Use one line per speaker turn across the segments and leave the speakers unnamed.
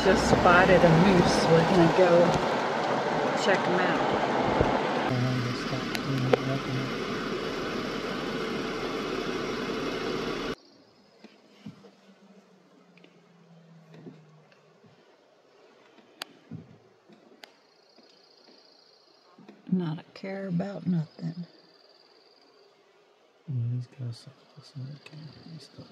just spotted a moose. We're gonna go check him out. Not a care about nothing.
Yeah, these guys suck. Stuff.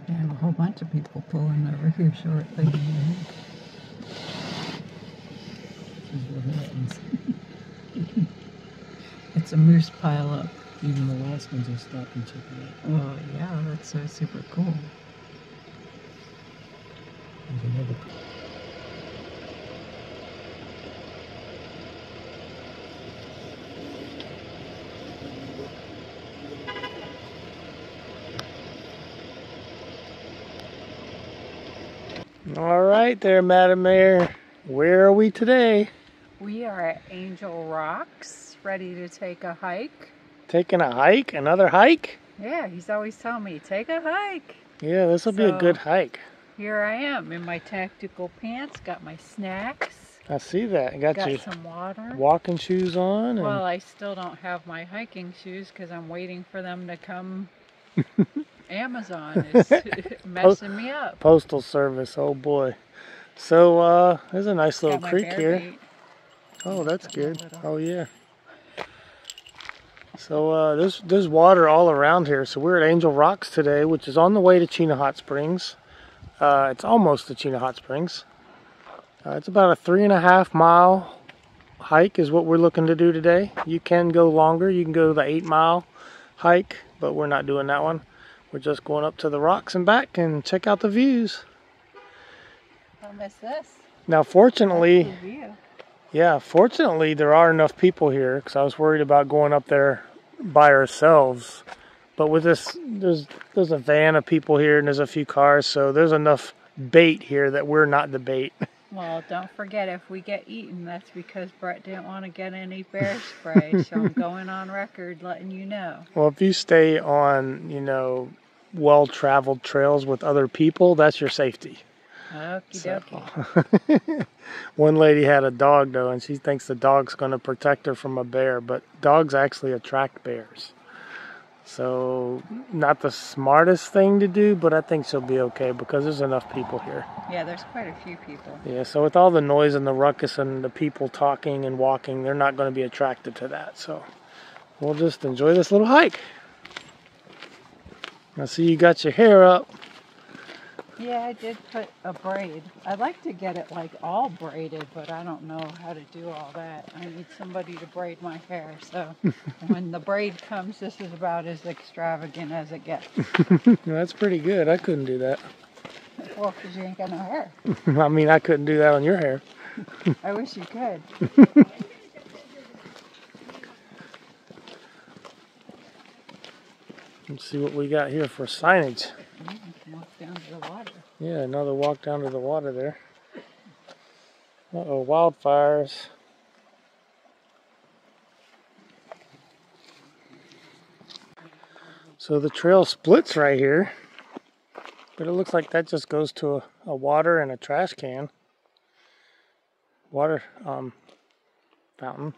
I have a whole bunch of people pulling over here shortly.
This is what happens.
It's a moose pile up.
Even the last ones will stop and check it out.
Oh yeah, that's so super cool.
There's another. All right there, Madam Mayor. Where are we today?
We are at Angel Rocks, ready to take a hike.
Taking a hike? Another hike?
Yeah, he's always telling me, take a hike.
Yeah, this will be a good hike.
Here I am in my tactical pants, got my snacks.
I see that. Got your
some water.
Walking shoes on. And...
Well, I still don't have my hiking shoes because I'm waiting for them to come. Amazon is messing me up.
Postal service, oh boy. So, there's a nice little creek here. Oh, that's good. Oh, yeah. So, there's water all around here. So, we're at Angel Rocks today, which is on the way to Chena Hot Springs. It's almost to Chena Hot Springs. It's about a 3.5 mile hike is what we're looking to do today. You can go longer. You can go the 8 mile hike, but we're not doing that one. We're just going up to the rocks and back and check out the views.
Don't miss this.
Now, fortunately, fortunately, there are enough people here because I was worried about going up there by ourselves. But with this, there's a van of people here and there's a few cars, so there's enough bait here that we're not the bait.
Well, don't forget, if we get eaten, that's because Brett didn't want to get any bear spray, so I'm going on record letting you know.
Well, if you stay on, well-traveled trails with other people, that's your safety.
Okie dokie.
One lady had a dog, though, and she thinks the dog's going to protect her from a bear, but dogs actually attract bears. So, not the smartest thing to do, but I think she'll be okay because there's enough people here.
Yeah, there's quite a few people.
Yeah, so with all the noise and the ruckus and the people talking and walking, they're not going to be attracted to that. So, we'll just enjoy this little hike. I see you got your hair up.
Yeah, I did put a braid. I'd like to get it like all braided, but I don't know how to do all that. I need somebody to braid my hair, so when the braid comes, this is about as extravagant as it gets.
That's pretty good. I couldn't do that.
Well, because you ain't got no hair.
I mean, I couldn't do that on your hair.
I wish you could.
Let's see what we got here for signage.
Walk down to the water.
Yeah, another walk down to the water there. Uh-oh, wildfires. So the trail splits right here, but it looks like that just goes to a water and a trash can. Water fountain.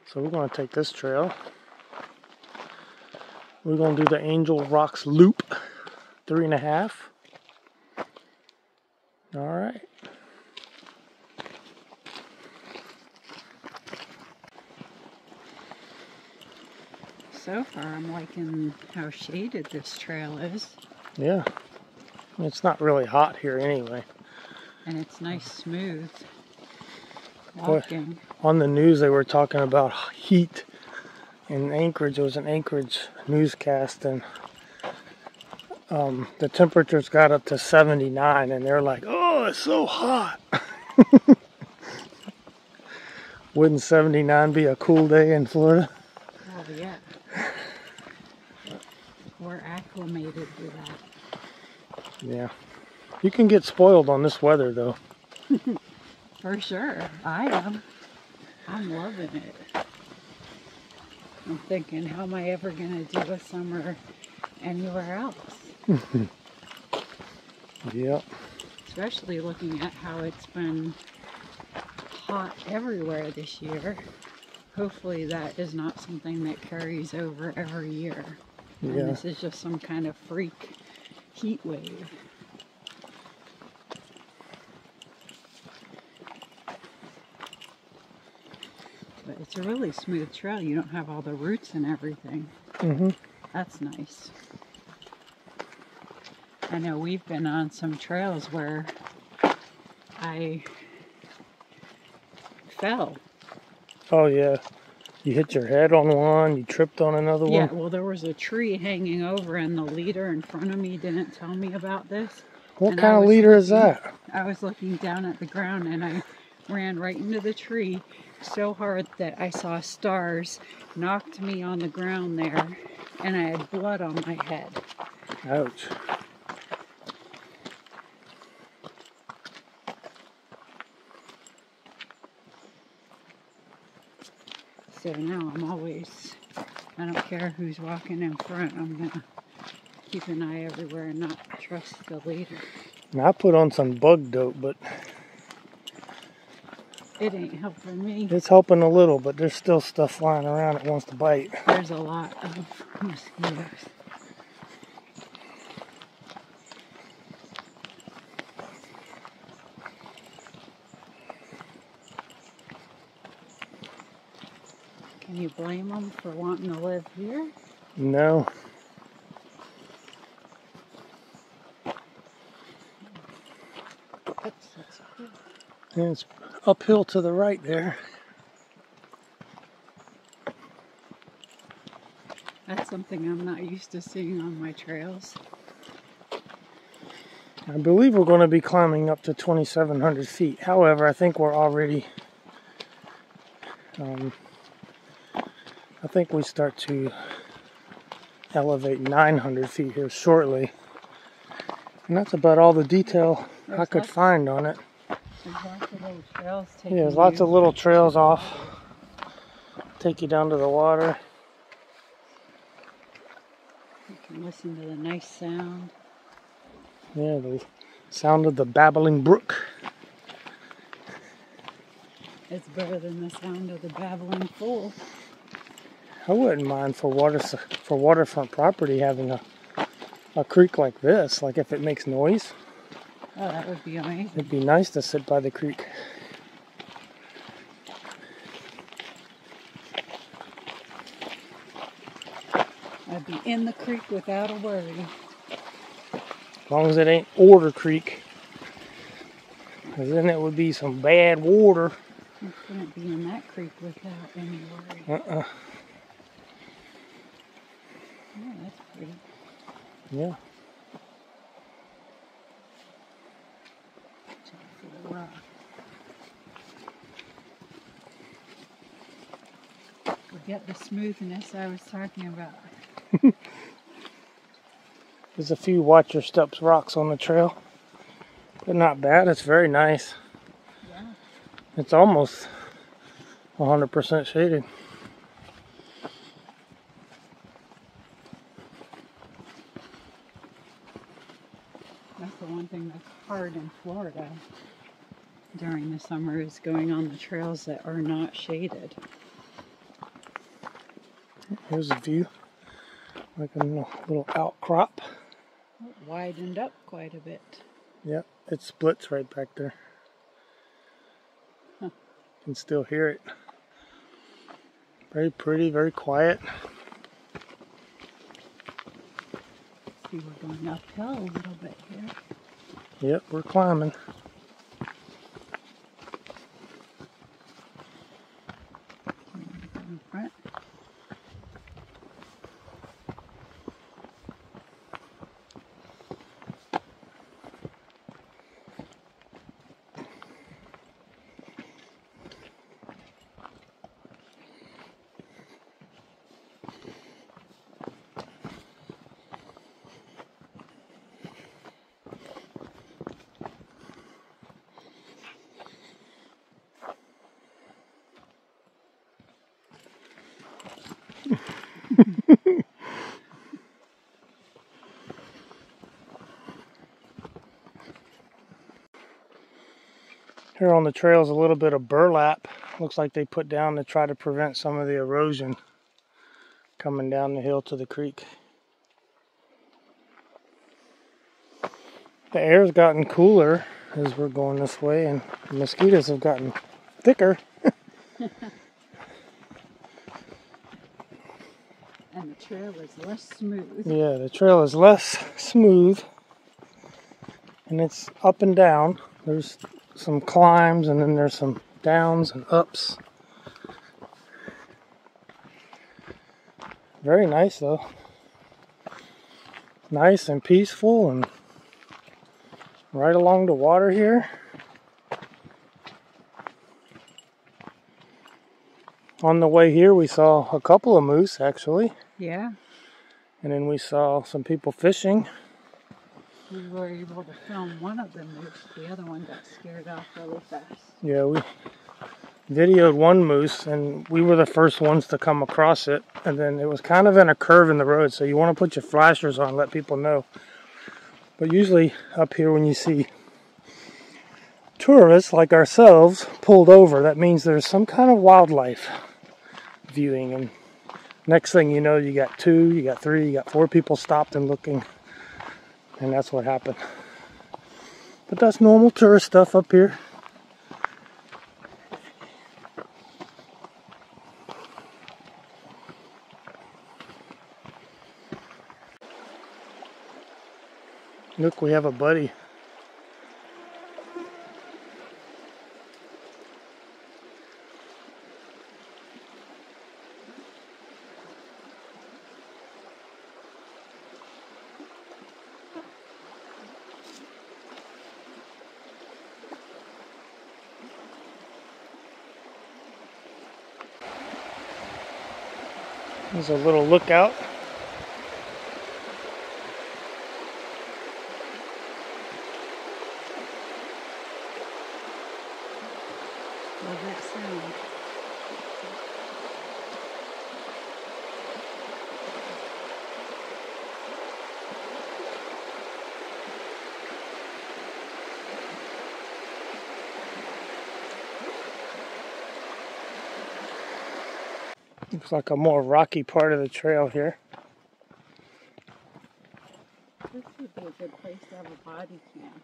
So we're going to take this trail. We're going to do the Angel Rocks Loop, 3.5. All right.
So far, I'm liking how shaded this trail is.
Yeah. It's not really hot here anyway.
And it's nice, smooth walking.
On the news, they were talking about heat in Anchorage. It was an Anchorage newscast, and the temperatures got up to 79, and they're like, oh, it's so hot. Wouldn't 79 be a cool day in Florida?
Oh, yeah. We're acclimated to that.
Yeah. You can get spoiled on this weather, though.
For sure. I am. I'm loving it. I'm thinking, how am I ever going to do a summer anywhere else?
Yep.
Especially looking at how it's been hot everywhere this year. Hopefully that is not something that carries over every year.
Yeah.
And this is just some kind of freak heat wave. But it's a really smooth trail. You don't have all the roots and everything.
Mm-hmm.
That's nice. I know we've been on some trails where I fell.
Oh, yeah. You hit your head on one, you tripped on another one.
Yeah, well, there was a tree hanging over, and the leader in front of me didn't tell me about this.
What kind of leader is that?
I was looking down at the ground, and I ran right into the tree so hard that I saw stars, knocked me on the ground there, and I had blood on my head.
Ouch.
So now I don't care who's walking in front, I'm going to keep an eye everywhere and not trust the leader.
And I put on some bug dope, but
it ain't helping me.
It's helping a little, but there's still stuff flying around that wants to bite.
There's a lot of mosquitoes. Can you blame them for wanting to live here?
No.
That's cool.
And it's uphill to the right there.
That's something I'm not used to seeing on my trails.
I believe we're going to be climbing up to 2,700 feet. However, I think we're already... I think we start to elevate 900 feet here shortly. And that's about all the detail I could find on it.
There's lots of little trails taking
Yeah, there's lots of little trails off. Take you down to the water.
You can listen to the nice sound.
Yeah, the sound of the babbling brook.
It's better than the sound of the babbling pool.
I wouldn't mind for waterfront property having a creek like this, like if it makes noise.
Oh, that would be amazing.
It'd be nice to sit by the creek.
I'd be in the creek without a worry.
As long as it ain't Order Creek. Because then it would be some bad water.
You couldn't be in that creek without any worry. Oh, that's pretty.
Yeah.
Forget the smoothness I was talking about.
There's a few watch your steps rocks on the trail. But not bad. It's very nice.
Yeah.
It's almost 100% shaded.
That's the one thing that's hard in Florida during the summer is going on the trails that are not shaded.
Here's a view. Like a little outcrop.
It widened up quite a bit.
Yep, it splits right back there.
Huh.
You can still hear it. Very pretty, very quiet.
See, we're going uphill a little bit here.
Yep, we're climbing.
In front.
Here on the trail is a little bit of burlap. Looks like they put down to try to prevent some of the erosion coming down the hill to the creek. The air's gotten cooler as we're going this way, and the mosquitoes have gotten thicker.
And the trail is less smooth.
Yeah, the trail is less smooth, and it's up and down. There's some climbs, and then there's some downs and ups. Very nice though. Nice and peaceful, and right along the water here. On the way here we saw a couple of moose actually.
Yeah.
And then we saw some people fishing.
We were able to film one of the moose. The other one got scared off really fast.
Yeah, we videoed one moose, and we were the first ones to come across it. And then it was kind of in a curve in the road, so you want to put your flashers on, let people know. But usually up here when you see tourists like ourselves pulled over, that means there's some kind of wildlife viewing. And next thing you know, you got 2, you got 3, you got 4 people stopped and looking. And that's what happened. But that's normal tourist stuff up here. Look, we have a buddy. There's a little lookout.
Love that sound.
Looks like a more rocky part of the trail here.
This would be a good place to have a body cam.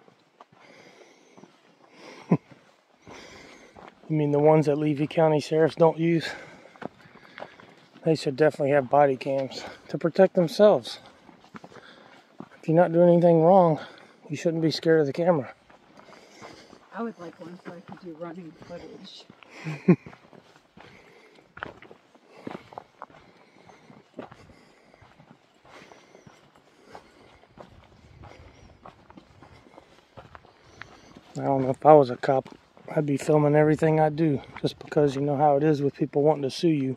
You mean the ones that Levy County sheriffs don't use? They should definitely have body cams to protect themselves. If you're not doing anything wrong, you shouldn't be scared of the camera.
I would like one so I could do running footage.
I don't know, if I was a cop, I'd be filming everything I do, just because you know how it is with people wanting to sue you.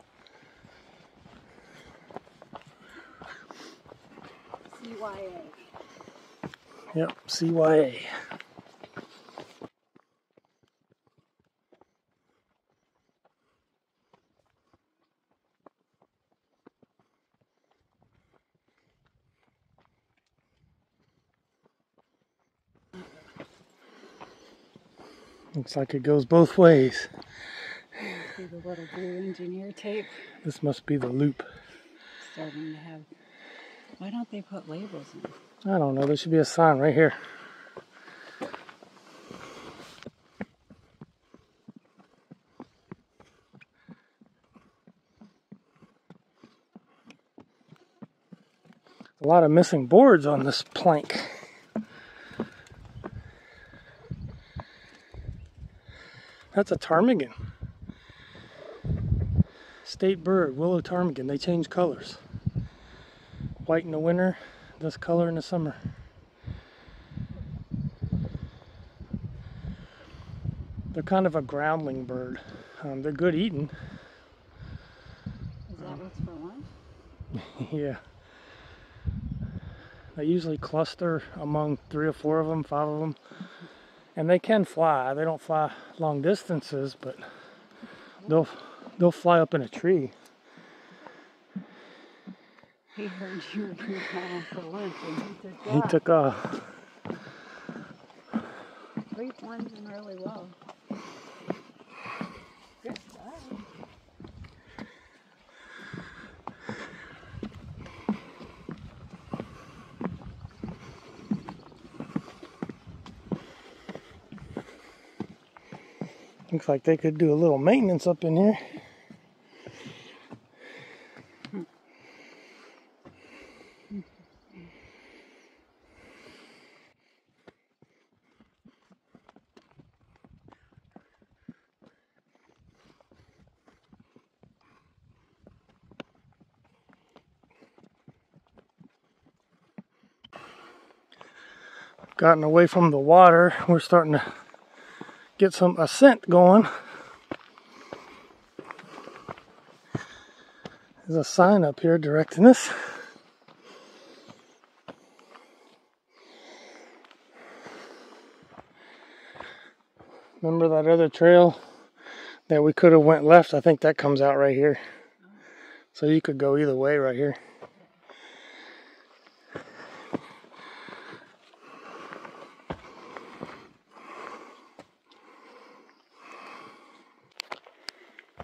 CYA.
Yep, CYA. Looks like it goes both ways.
See the little blue engineer tape?
This must be the loop.
Starting to have... Why don't they put labels in?
I don't know, there should be a sign right here. A lot of missing boards on this plank. That's a ptarmigan. State bird, willow ptarmigan. They change colors. White in the winter, this color in the summer. They're kind of a groundling bird. They're good eating.
Is that what's for lunch?
Yeah. They usually cluster among 3 or 4 of them, 5 of them. And they can fly. They don't fly long distances, but they'll fly up in a tree.
He heard you were calling for lunch and
He took off.
3 ones in really well. Good stuff.
Looks like they could do a little maintenance up in here. Gotten away from the water, we're starting to get some ascent going. There's a sign up here directing us. Remember that other trail that we could have went left? I think that comes out right here. So you could go either way right here.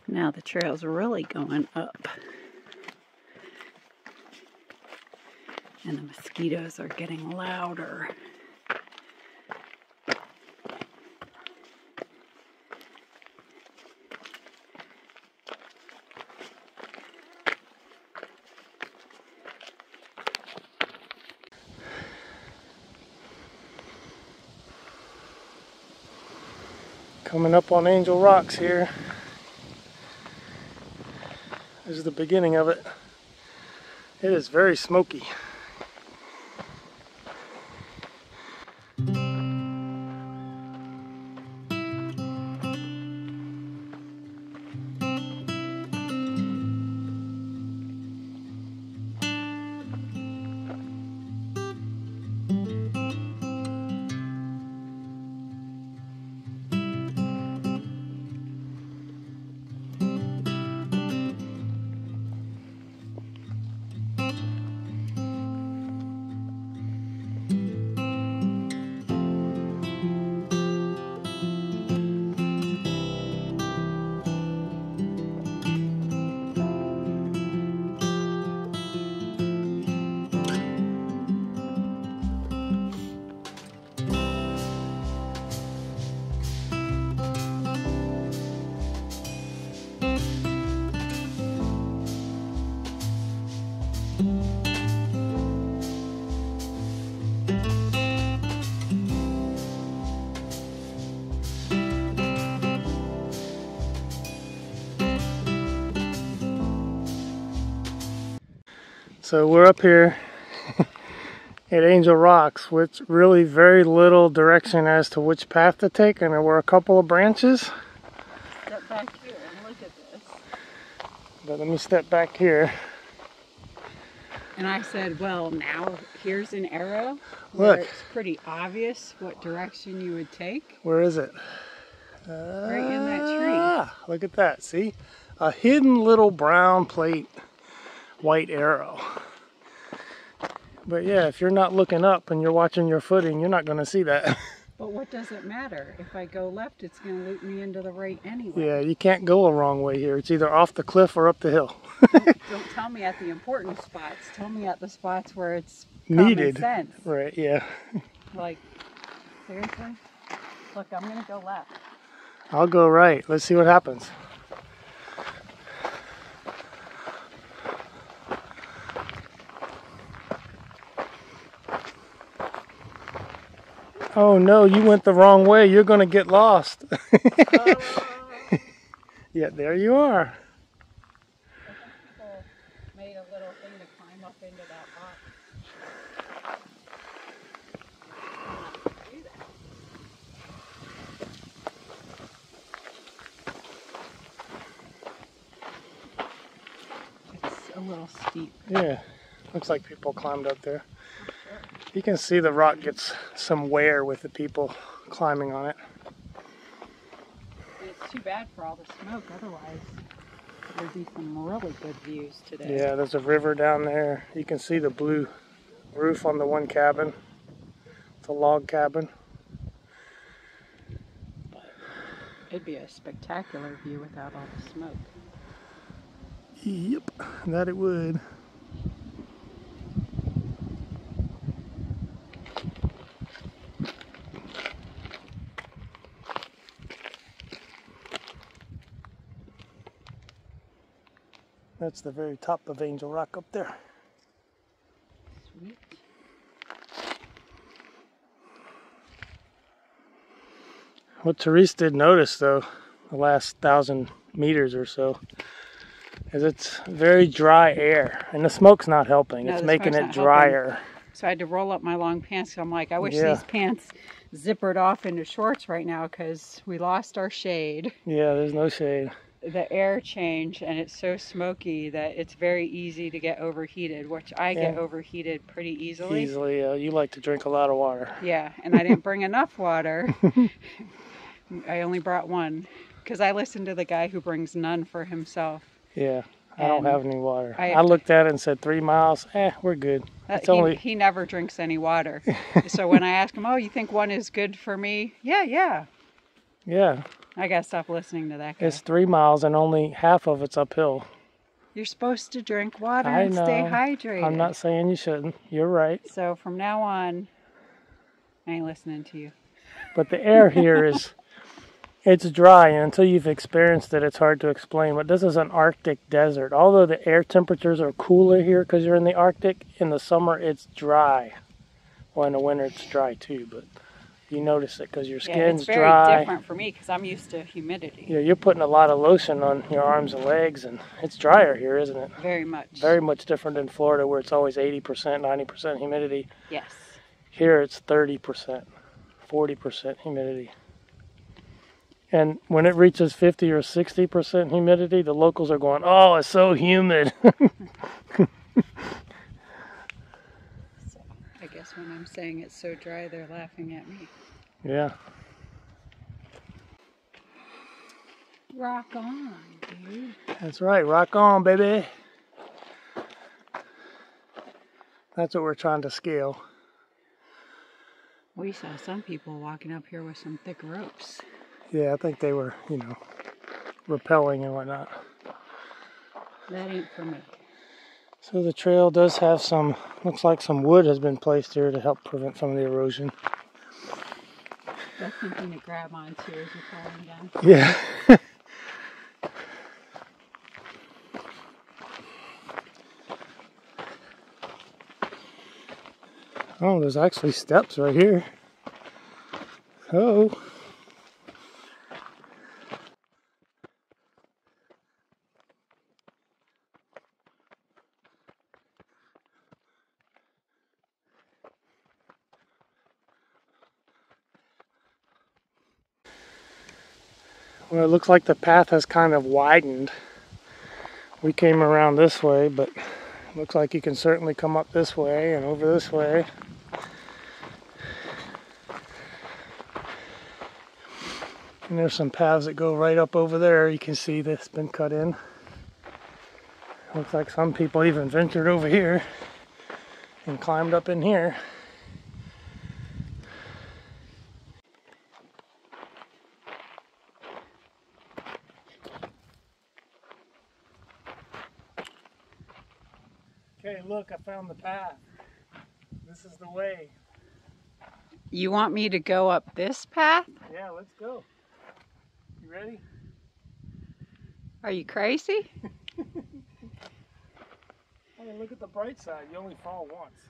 Now the trail's really going up. And the mosquitoes are getting louder.
Coming up on Angel Rocks here. This is the beginning of it. It is very smoky. So we're up here at Angel Rocks with really very little direction as to which path to take, and there were a couple of branches.
Step back here and look at this.
But let me step back here.
And I said, well, now here's an arrow where
Look.
it's pretty obvious what direction you would take.
Where is it?
Right in that tree.
Look at that, see? A hidden little brown plate, white arrow. But yeah, if you're not looking up and you're watching your footing, you're not going to see that.
But what does it matter? If I go left, it's going to loop me into the right anyway.
Yeah, you can't go a wrong way here. It's either off the cliff or up the hill.
Don't tell me at the important spots. Tell me at the spots where it's
Needed.
common sense.
Right, yeah.
Like, seriously? Look, I'm going to go left.
I'll go right. Let's see what happens. Oh no, you went the wrong way. You're going to get lost. Yeah, there you are.
I think people made a little thing to climb up into that rock. Do that. It's a little steep.
Yeah, looks like people climbed up there. You can see the rock gets some wear with the people climbing on it.
It's too bad for all the smoke, otherwise there'd be some really good views today.
Yeah, there's a river down there. You can see the blue roof on the one cabin. It's a log cabin.
It'd be a spectacular view without all the smoke.
Yep, that it would. That's the very top of Angel Rock up there.
Sweet.
What Therese did notice though, the last 1,000 meters or so, is it's very dry air, and the smoke's not helping.
No,
it's
the
making
smoke's
it
not
drier.
helping. So I had to roll up my long pants. So I'm like, I wish
Yeah.
these pants zippered off into shorts right now because we lost our shade.
Yeah, there's no shade.
The air change, and it's so smoky that it's very easy to get overheated, which I get overheated pretty easily.
Easily, you like to drink a lot of water.
Yeah, and I didn't bring enough water. I only brought one because I listened to the guy who brings none for himself.
Yeah, I don't have any water.
I
I looked at it and said 3 miles. We're good.
He never drinks any water. So when I ask him, oh, you think one is good for me? Yeah.
Yeah.
I gotta stop listening to that guy.
It's 3 miles and only half of it's uphill.
You're supposed to drink water
I
and
know.
stay hydrated.
I'm not saying you shouldn't. You're right.
So from now on, I ain't listening to you.
But the air here it's dry, and until you've experienced it, it's hard to explain. But this is an Arctic desert. Although the air temperatures are cooler here because you're in the Arctic, in the summer it's dry. Well, in the winter it's dry too, but you notice it because your skin's
it's very
dry.
different for me because I'm used to humidity.
Yeah, you're putting a lot of lotion on your arms and legs, and it's drier here, isn't it?
Very much.
Very much different than Florida, where it's always 80%, 90% humidity.
Yes.
Here it's 30%, 40% humidity. And when it reaches 50 or 60% humidity, the locals are going, oh, it's so humid.
So I guess when I'm saying it's so dry, they're laughing at me.
Yeah.
Rock on, dude.
That's right. Rock on, baby. That's what we're trying to scale.
We saw some people walking up here with some thick ropes.
Yeah, I think they were, rappelling and whatnot.
That ain't for me.
So the trail does have looks like some wood has been placed here to help prevent some of the erosion.
That's something to grab onto as you're falling down.
Yeah. Oh, there's actually steps right here. Oh. Well, it looks like the path has kind of widened. We came around this way, but it looks like you can certainly come up this way and over this way. And there's some paths that go right up over there. You can see that's been cut in. Looks like some people even ventured over here and climbed up in here. Okay, look, I found the path. This is the way.
You want me to go up this path?
Yeah, let's go. You ready?
Are you crazy?
Hey, look at the bright side. You only fall once.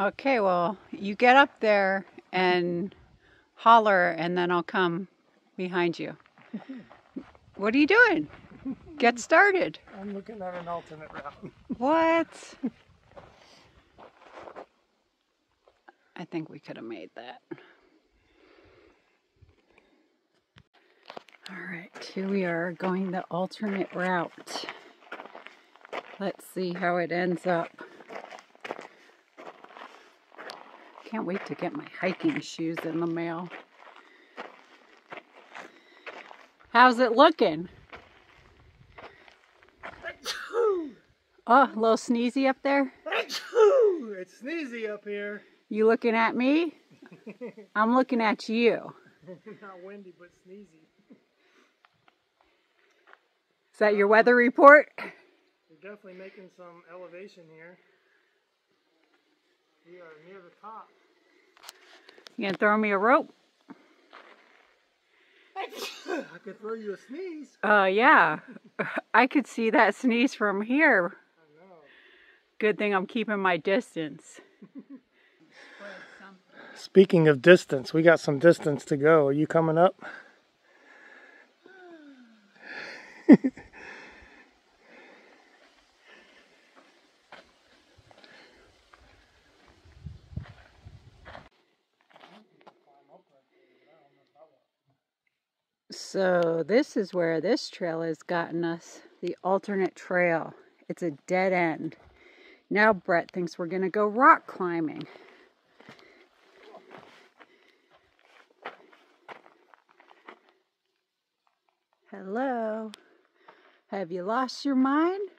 Okay, well, you get up there and holler, and then I'll come behind you. What are you doing? Get started.
I'm looking at an alternate route.
What? I think we could have made that. All right, here we are going the alternate route. Let's see how it ends up. Can't wait to get my hiking shoes in the mail. How's it looking? Oh, a little sneezy up there?
It's sneezy up here.
You looking at me? I'm looking at you.
Not windy, but sneezy.
Is that your weather report?
We're definitely making some elevation here. We are near the top.
You gonna throw me a rope?
I could throw you a sneeze.
Yeah. I could see that sneeze from here.
I know.
Good thing I'm keeping my distance.
Speaking of distance, we got some distance to go. Are you coming up?
So this is where this trail has gotten us, the alternate trail. It's a dead end. Now Brett thinks we're going to go rock climbing. Hello. Have you lost your mind?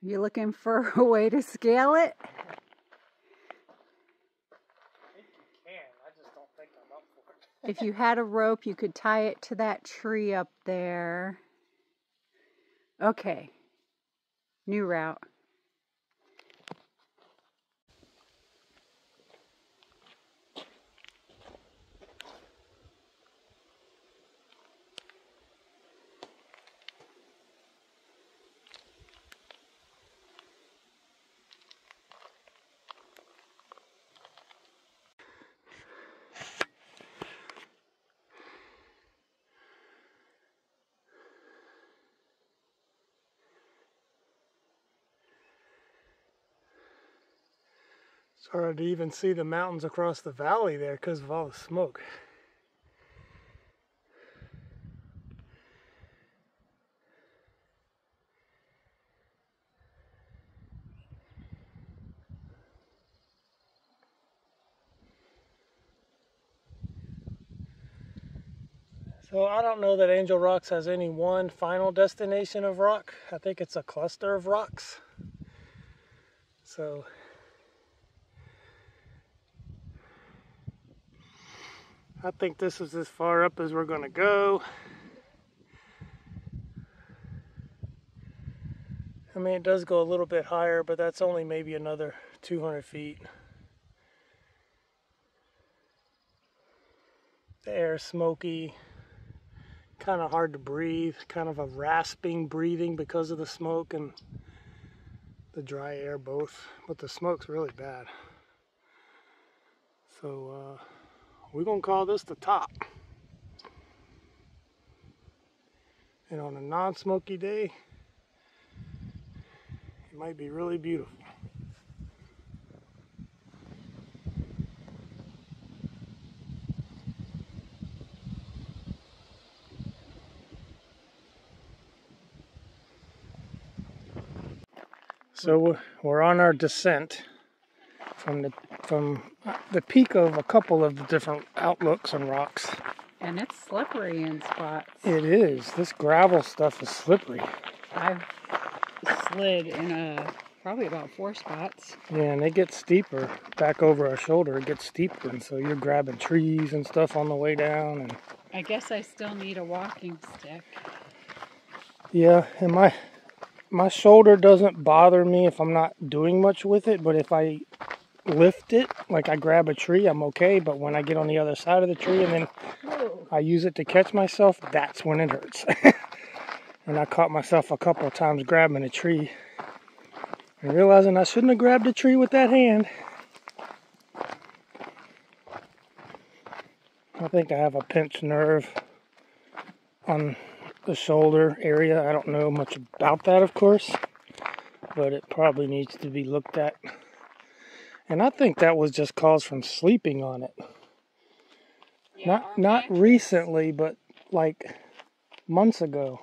You looking for a way to scale it?
I think you can. I just don't think I'm up for it.
If you had a rope, you could tie it to that tree up there. Okay. New route.
It's hard to even see the mountains across the valley there because of all the smoke. So I don't know that Angel Rocks has any one final destination of rock. I think it's a cluster of rocks. So I think this is as far up as we're going to go. I mean, it does go a little bit higher, but that's only maybe another 200 feet. The air is smoky, kind of hard to breathe, kind of a rasping breathing because of the smoke and the dry air both, but the smoke's really bad. So we're gonna call this the top. And on a non-smoky day, it might be really beautiful. So we're on our descent from the peak of a couple of the different outlooks and rocks.
And it's slippery in spots.
It is. This gravel stuff is slippery.
I've slid in probably about 4 spots.
Yeah, and it gets steeper. Back over our shoulder, it gets steeper, and so you're grabbing trees and stuff on the way down. And
I guess I still need a walking stick.
yeah, and my shoulder doesn't bother me if I'm not doing much with it, but if I lift it, like I grab a tree, I'm okay, but when I get on the other side of the tree and then I use it to catch myself, that's when it hurts. And I caught myself a couple of times grabbing a tree and realizing I shouldn't have grabbed a tree with that hand. I think I have a pinched nerve on the shoulder area. I don't know much about that, of course, but it probably needs to be looked at. And I think that was just caused from sleeping on it.
Yeah,
Not recently, but like months ago.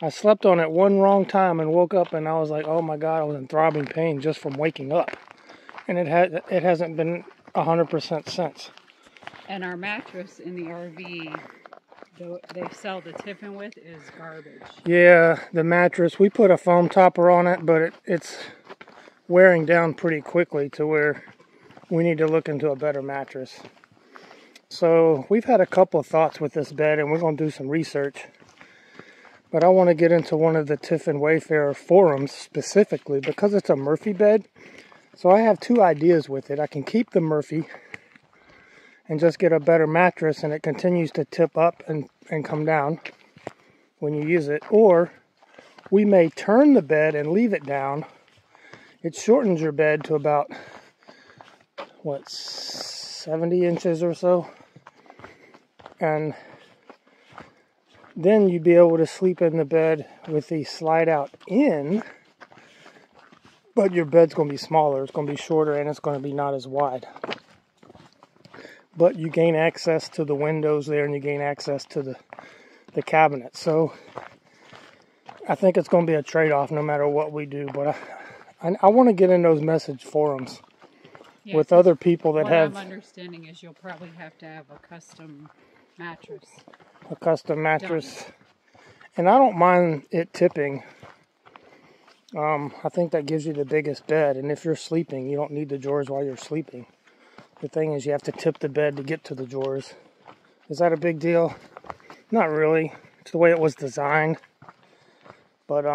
I slept on it one wrong time and woke up and I was like, oh my God, I was in throbbing pain just from waking up. And it hasn't been 100% since.
And our mattress in the RV, they sell the Tiffin with, is garbage.
Yeah, the mattress, we put a foam topper on it, but it's wearing down pretty quickly to where we need to look into a better mattress. So we've had a couple of thoughts with this bed and we're going to do some research. But I want to get into one of the Tiffin Wayfarer forums specifically because it's a Murphy bed. So I have two ideas with it. I can keep the Murphy and just get a better mattress and it continues to tip up and come down when you use it. Or we may turn the bed and leave it down. It shortens your bed to about, 70 inches or so. And then you'd be able to sleep in the bed with the slide out in, but your bed's going to be smaller. It's going to be shorter and it's going to be not as wide. But you gain access to the windows there and you gain access to the cabinet. So I think it's going to be a trade-off no matter what we do. But I want to get in those message forums with other people that have...
What I'm understanding is you'll probably have to have a custom mattress.
A custom mattress. And I don't mind it tipping. I think that gives you the biggest bed. And if you're sleeping, you don't need the drawers while you're sleeping. The thing is you have to tip the bed to get to the drawers. Is that a big deal? Not really. It's the way it was designed. But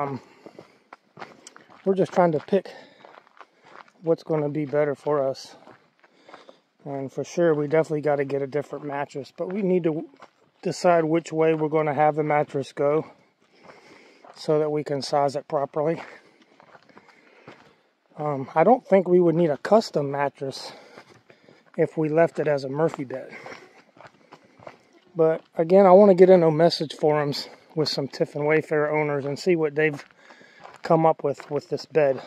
we're just trying to pick what's going to be better for us. And for sure, we definitely got to get a different mattress. But we need to decide which way we're going to have the mattress go so that we can size it properly. I don't think we would need a custom mattress if we left it as a Murphy bed. But again, I want to get into message forums with some Tiffin Wayfarer owners and see what they've come up with this bed.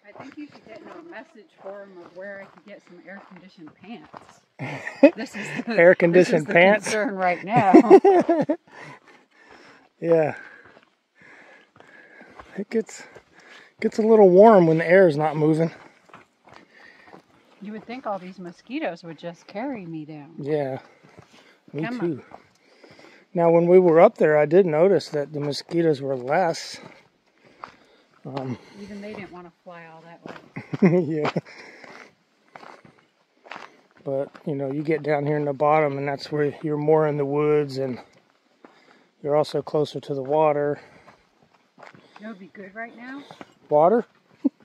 I think you should get into a message forum of where I could get some air-conditioned pants. This is the,
air-conditioned pants?
Concern right now.
Yeah. It gets a little warm when the air is not moving.
You would think all these mosquitoes would just carry me down.
Yeah, me too. Now, when we were up there, I did notice that the mosquitoes were less.
Even they didn't want to fly all that way.
Yeah. But, you know, you get down here in the bottom, and that's where you're more in the woods, and you're also closer to the water.
You know what would be good right now?
Water?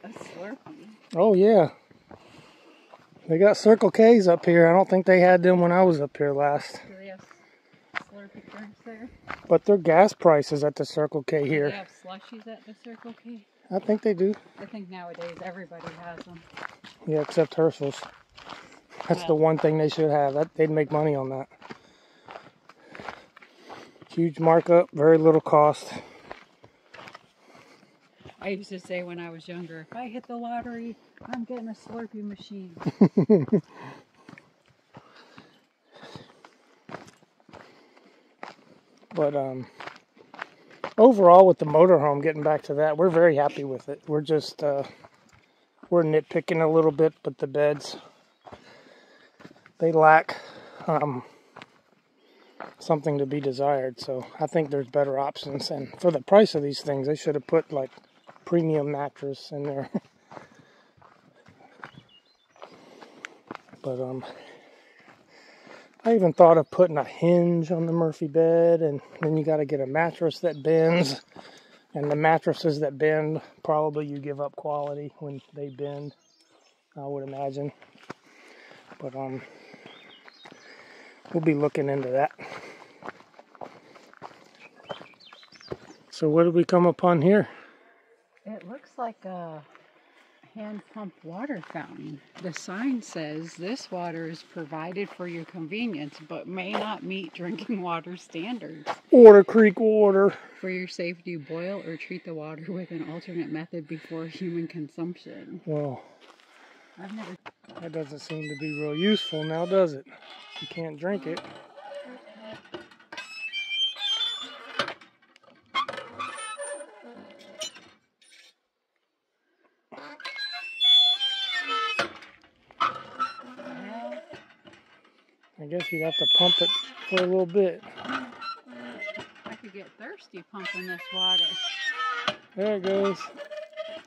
A Slurpee.
Oh, yeah. They got Circle K's up here. I don't think they had them when I was up here last.
Do they have Slurpee drinks there?
But their gas prices at the Circle K here.
Do they have slushies at the Circle K?
I think they do.
I think nowadays everybody has them.
Yeah, except Herschel's. That's the one thing they should have. They'd make money on that. Huge markup, very little cost.
I used to say when I was younger, if I hit the lottery, I'm getting a Slurpee machine.
But overall with the motorhome, getting back to that, we're very happy with it. We're just, we're nitpicking a little bit, but the beds, they lack something to be desired. So I think there's better options. And for the price of these things, they should have put like premium mattress in there. But I even thought of putting a hinge on the Murphy bed, and then you got to get a mattress that bends. And the mattresses that bend, probably you give up quality when they bend, I would imagine. But we'll be looking into that. So what did we come upon here?
It looks like a hand pump water fountain. The sign says this water is provided for your convenience, but may not meet drinking water standards.
Otter Creek water.
For your safety, boil or treat the water with an alternate method before human consumption.
Well,
I've never...
that doesn't seem to be real useful now, does it? You can't drink it. I guess you'd have to pump it for a little bit.
I could get thirsty pumping this water.
There it goes.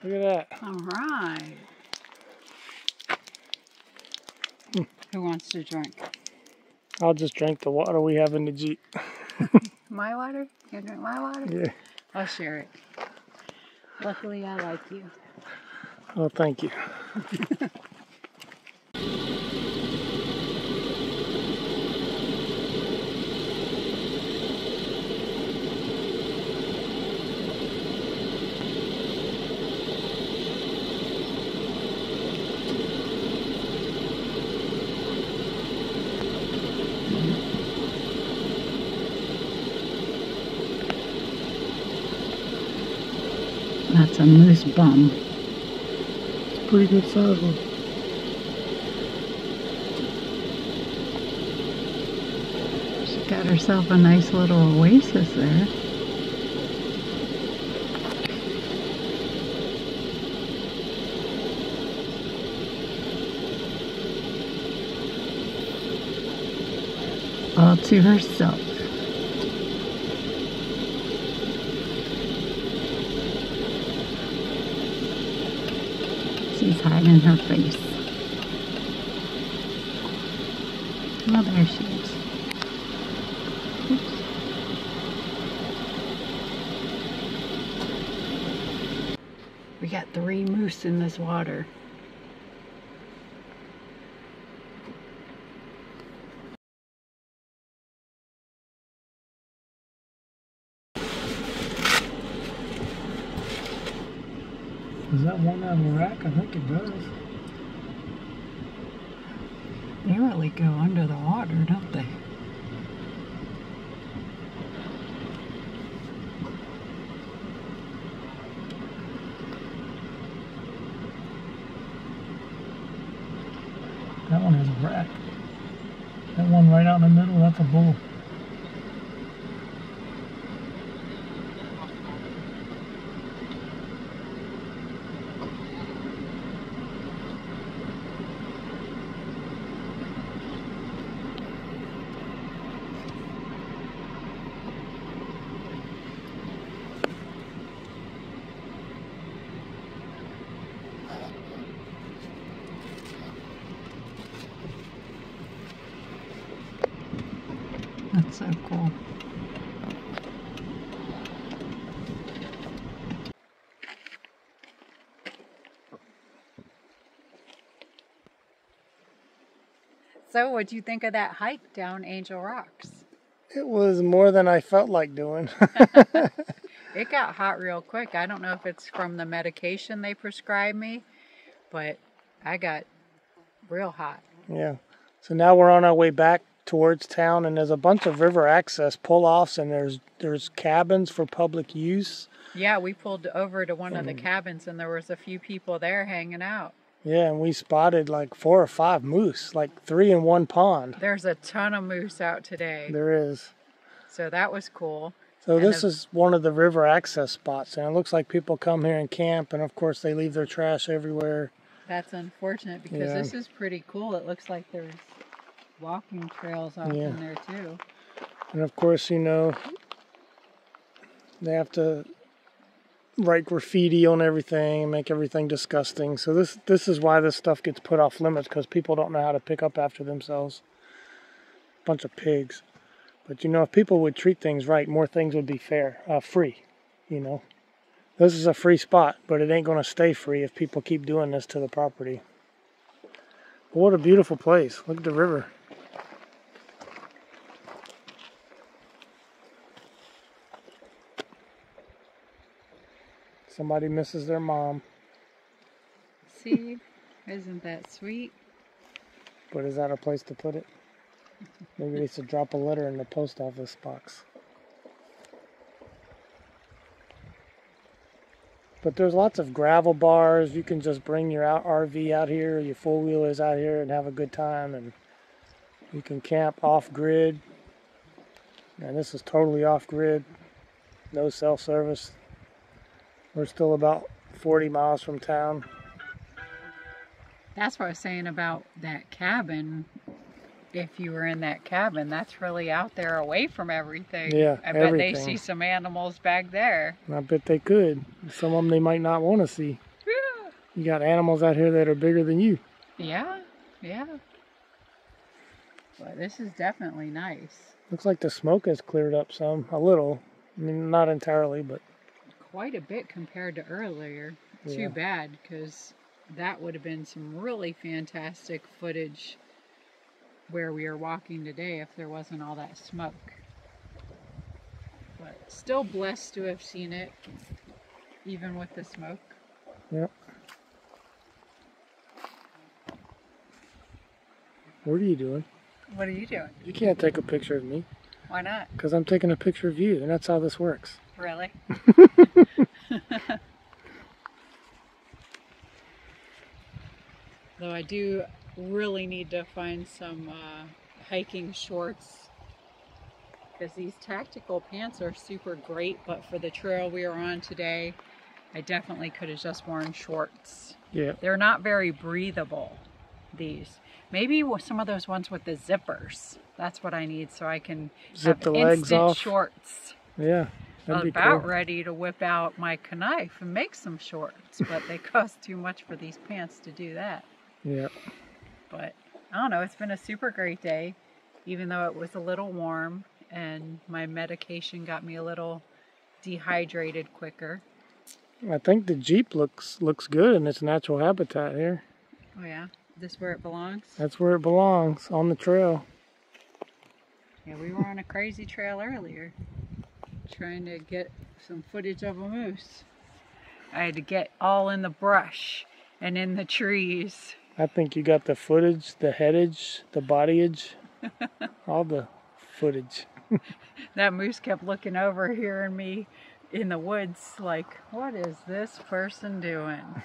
Look at that.
All right. Who wants to drink?
I'll just drink the water we have in the Jeep.
My water? You drink my water?
Yeah.
I'll share it. Luckily, I like you.
Oh, thank you.
That's a moose bum.
It's a pretty good size one.
She got herself a nice little oasis there. All to herself. She's hiding her face. Oh, there she is. Oops. We got 3 moose in this water.
Does that one have a rack? I think it does.
They really go under the water, don't they?
That one has a rack. That one right out in the middle, that's a bull.
That's so cool. So, what'd you think of that hike down Angel Rocks?
It was more than I felt like doing.
It got hot real quick. I don't know if it's from the medication they prescribed me, but I got real hot.
Yeah. So now we're on our way back towards town, and there's a bunch of river access pull-offs, and there's cabins for public use.
Yeah, we pulled over to one of the cabins, and there was a few people there hanging out.
Yeah, and we spotted like 4 or 5 moose, like 3 in one pond.
There's a ton of moose out today.
There is.
So that was cool.
So this is one of the river access spots, and it looks like people come here and camp, and of course they leave their trash everywhere.
That's unfortunate because this is pretty cool. It looks like there's walking trails out in there too.
And of course, you know, they have to write graffiti on everything and make everything disgusting. So this is why this stuff gets put off limits, because people don't know how to pick up after themselves. Bunch of pigs. But you know, if people would treat things right, more things would be free, you know. This is a free spot, but it ain't going to stay free if people keep doing this to the property. But what a beautiful place. Look at the river. Somebody misses their mom.
See? Isn't that sweet?
But is that a place to put it? Maybe they should drop a letter in the post office box. But there's lots of gravel bars. You can just bring your RV out here, your four-wheelers out here and have a good time. And you can camp off-grid. And this is totally off-grid. No cell service. We're still about 40 miles from town.
That's what I was saying about that cabin. If you were in that cabin, that's really out there away from everything.
Yeah,
I bet they see some animals back there.
I bet they could. Some of them they might not want to see.
Yeah.
You got animals out here that are bigger than you.
Yeah, yeah. But this is definitely nice.
Looks like the smoke has cleared up some, a little. I mean, not entirely, but
quite a bit compared to earlier.
Yeah.
Too bad, because that would have been some really fantastic footage where we are walking today if there wasn't all that smoke. But still blessed to have seen it, even with the smoke.
Yep. What are you doing?
What are you doing?
You can't take a picture of me.
Why not?
Because I'm taking a picture of you, and that's how this works.
Really? Though I do really need to find some hiking shorts, because these tactical pants are super great, but for the trail we were on today, I definitely could have just worn shorts.
Yeah.
They're not very breathable, these. Maybe with some of those ones with the zippers. That's what I need, so I can
Zip
have
the legs
instant
off.
shorts.
Yeah.
I'm
That'd be
about
cool.
ready to whip out my knife and make some shorts, but they cost too much for these pants to do that.
Yeah.
But I don't know, it's been a super great day, even though it was a little warm and my medication got me a little dehydrated quicker.
I think the Jeep looks good in its natural habitat here.
Oh yeah? This where it belongs?
That's where it belongs, on the trail.
Yeah, we were on a crazy trail earlier, trying to get some footage of a moose. I had to get all in the brush and in the trees.
I think you got the footage, the headage, the bodyage, all the footage.
That moose kept looking over, hearing me in the woods like, what is this person doing?